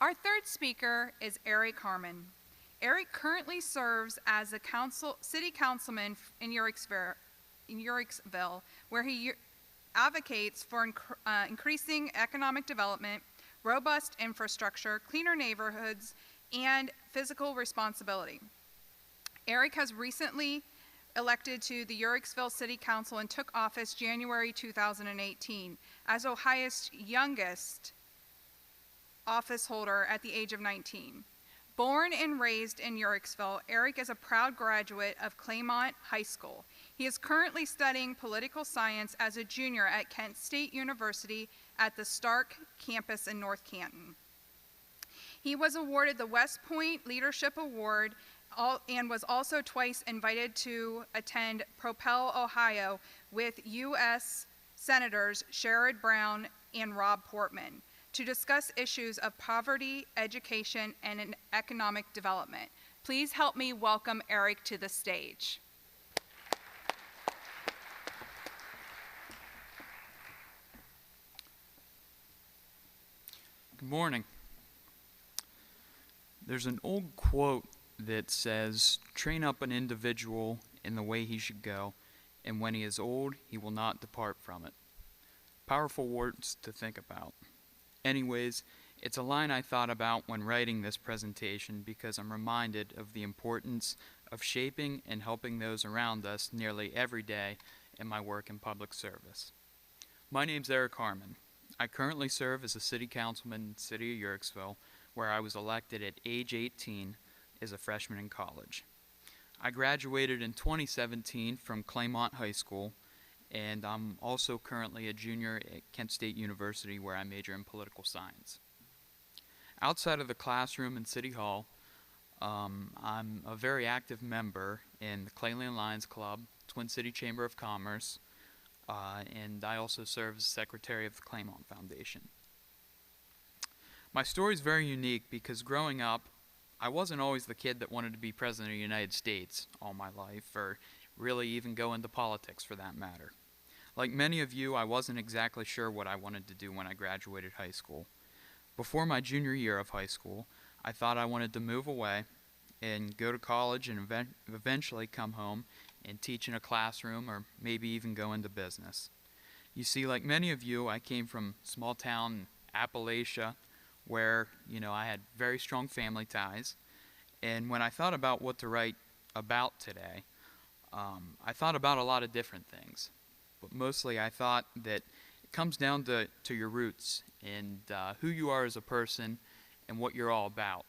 Our third speaker is Eric Harmon. Eric currently serves as a city councilman in Uricsville, where he advocates for increasing economic development, robust infrastructure, cleaner neighborhoods, and fiscal responsibility. Eric has recently elected to the Uricsville City Council and took office January 2018 as Ohio's youngest office holder at the age of 19. Born and raised in Uricsville, Eric is a proud graduate of Claymont High School. He is currently studying political science as a junior at Kent State University at the Stark campus in North Canton. He was awarded the West Point Leadership Award and was also twice invited to attend Propel, Ohio with U.S. Senators Sherrod Brown and Rob Portman to discuss issues of poverty, education, and economic development. Please help me welcome Eric to the stage. Good morning. There's an old quote that says, "Train up an individual in the way he should go, and when he is old, he will not depart from it." Powerful words to think about. Anyways, it's a line I thought about when writing this presentation because I'm reminded of the importance of shaping and helping those around us nearly every day in my work in public service. My name's Eric Harmon. I currently serve as a city councilman in the city of Uricsville, where I was elected at age 18 as a freshman in college. I graduated in 2017 from Claymont High School, and I'm also currently a junior at Kent State University, where I major in political science. Outside of the classroom and City Hall, I'm a very active member in the Clayland Lions Club, Twin City Chamber of Commerce, and I also serve as secretary of the Claymont Foundation. My story is very unique because growing up, I wasn't always the kid that wanted to be president of the United States all my life, or really even go into politics for that matter. Like many of you, I wasn't exactly sure what I wanted to do when I graduated high school. Before my junior year of high school, I thought I wanted to move away and go to college and eventually come home and teach in a classroom or maybe even go into business. You see, like many of you, I came from small town Appalachia where, I had very strong family ties. And when I thought about what to write about today, I thought about a lot of different things. But mostly I thought that it comes down to your roots and who you are as a person and what you're all about.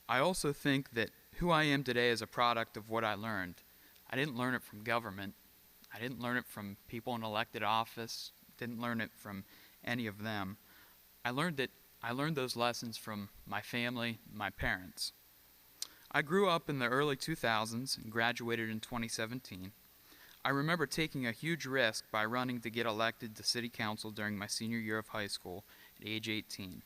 I also think that who I am today is a product of what I learned. I didn't learn it from government. I didn't learn it from people in elected office. Didn't learn it from any of them. I learned those lessons from my family, my parents. I grew up in the early 2000s and graduated in 2017. I remember taking a huge risk by running to get elected to city council during my senior year of high school at age 18.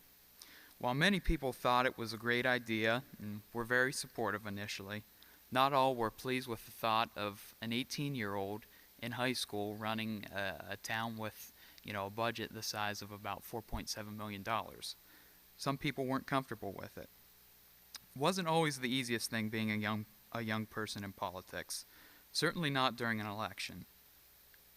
While many people thought it was a great idea and were very supportive initially, not all were pleased with the thought of an 18-year-old in high school running a town with, a budget the size of about $4.7 million. Some people weren't comfortable with it. It wasn't always the easiest thing being a young person in politics, certainly not during an election.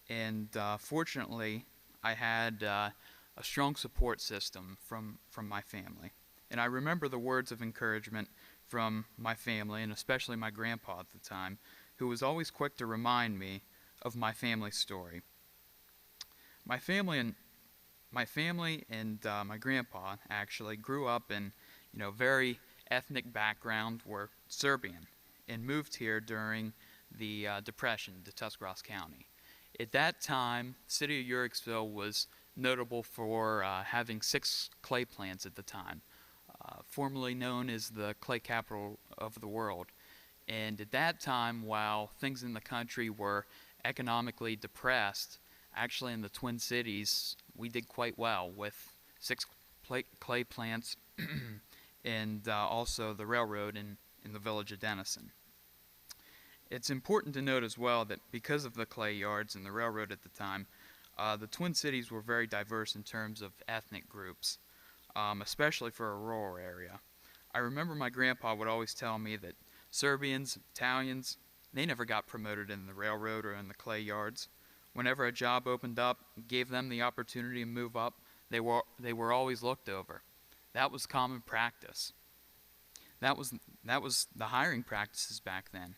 And fortunately, I had a strong support system from my family. And I remember the words of encouragement from my family, and especially my grandpa at the time, who was always quick to remind me of my family story. My family and my grandpa actually grew up in, very ethnic background, were Serbian, and moved here during the Depression to Tuscarawas County. At that time, the city of Uricsville was notable for having 6 clay plants at the time, formerly known as the clay capital of the world. And at that time, while things in the country were economically depressed, actually in the Twin Cities, we did quite well with 6 clay plants and also the railroad in the village of Denison. It's important to note as well that because of the clay yards and the railroad at the time, the Twin Cities were very diverse in terms of ethnic groups. especially for a rural area. I remember my grandpa would always tell me that Serbians, Italians, they never got promoted in the railroad or in the clay yards. Whenever a job opened up, gave them the opportunity to move up, they were always looked over. That was common practice. That was that was the hiring practices back then.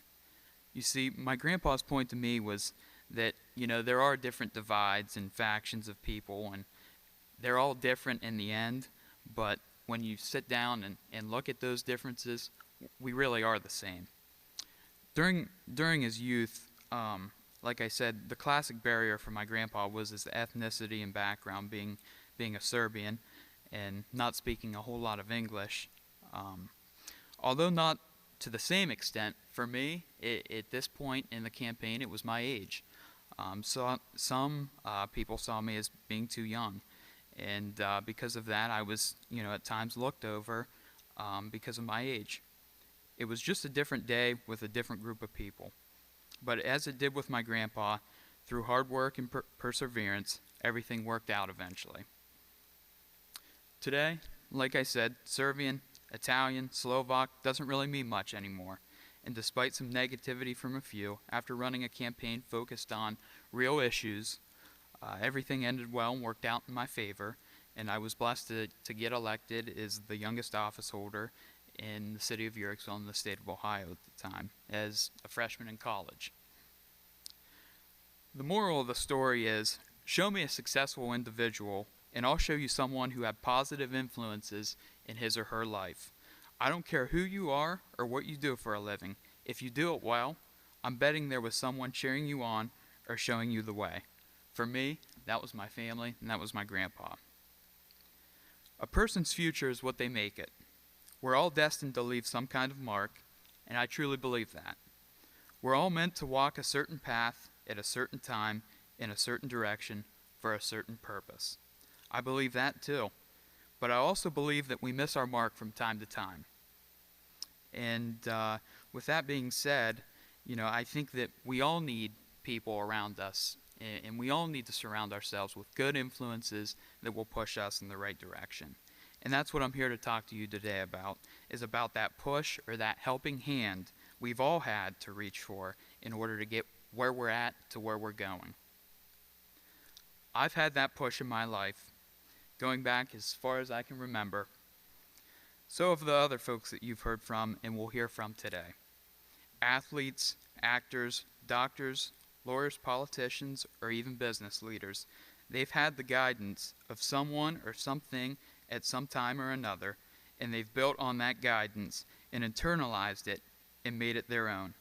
You see, my grandpa's point to me was that, there are different divides and factions of people, and they're all different in the end, but when you sit down and look at those differences, we really are the same. During his youth, like I said, the classic barrier for my grandpa was his ethnicity and background, being a Serbian and not speaking a whole lot of English. Although not to the same extent, for me, at this point in the campaign, it was my age. So some people saw me as being too young, and because of that, I was, at times looked over because of my age. It was just a different day with a different group of people. But as it did with my grandpa, through hard work and perseverance, everything worked out eventually. Today, like I said, Serbian, Italian, Slovak doesn't really mean much anymore. And despite some negativity from a few, after running a campaign focused on real issues, everything ended well and worked out in my favor, and I was blessed to get elected as the youngest office holder in the city of Yorksville in the state of Ohio at the time, as a freshman in college. The moral of the story is, show me a successful individual, and I'll show you someone who had positive influences in his or her life. I don't care who you are or what you do for a living. If you do it well, I'm betting there was someone cheering you on or showing you the way. For me, that was my family, and that was my grandpa. A person's future is what they make it. We're all destined to leave some kind of mark, and I truly believe that. We're all meant to walk a certain path at a certain time in a certain direction for a certain purpose. I believe that too, but I also believe that we miss our mark from time to time. And with that being said, I think that we all need people around us, and we all need to surround ourselves with good influences that will push us in the right direction. And that's what I'm here to talk to you today about, is about that push or that helping hand we've all had to reach for in order to get where we're at to where we're going. I've had that push in my life, going back as far as I can remember. So have the other folks that you've heard from and will hear from today. Athletes, actors, doctors, lawyers, politicians, or even business leaders. They've had the guidance of someone or something at some time or another, and they've built on that guidance and internalized it and made it their own.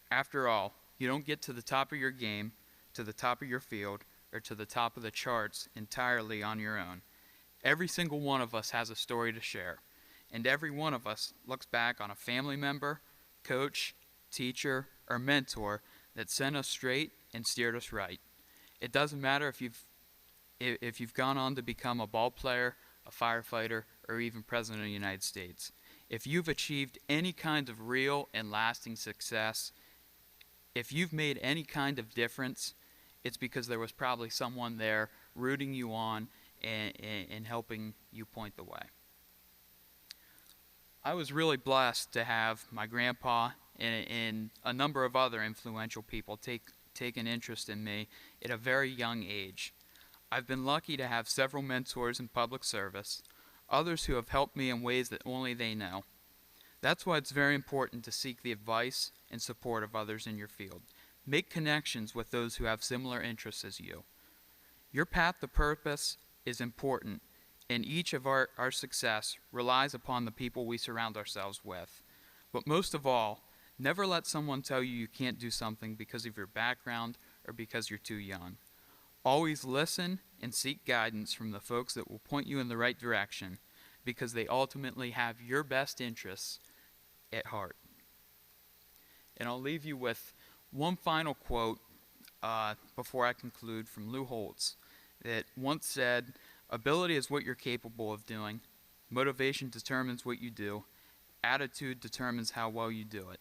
After all, you don't get to the top of your game, to the top of your field, or to the top of the charts entirely on your own. Every single one of us has a story to share, and every one of us looks back on a family member, coach, teacher, or mentor that sent us straight and steered us right. It doesn't matter if you've gone on to become a ball player, a firefighter, or even president of the United States. If you've achieved any kind of real and lasting success, if you've made any kind of difference, it's because there was probably someone there rooting you on and helping you point the way. I was really blessed to have my grandpa and a number of other influential people take an interest in me at a very young age. I've been lucky to have several mentors in public service, others who have helped me in ways that only they know. That's why it's very important to seek the advice and support of others in your field. Make connections with those who have similar interests as you. Your path to purpose is important, and each of our success relies upon the people we surround ourselves with. But most of all, never let someone tell you can't do something because of your background or because you're too young. Always listen and seek guidance from the folks that will point you in the right direction, because they ultimately have your best interests at heart. And I'll leave you with one final quote before I conclude, from Lou Holtz, that once said, "Ability is what you're capable of doing. Motivation determines what you do. Attitude determines how well you do it."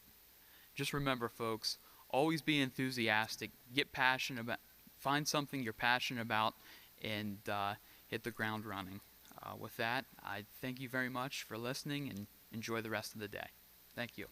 Just remember, folks, always be enthusiastic. Get passionate about. Find something you're passionate about and hit the ground running. With that, I thank you very much for listening and enjoy the rest of the day. Thank you.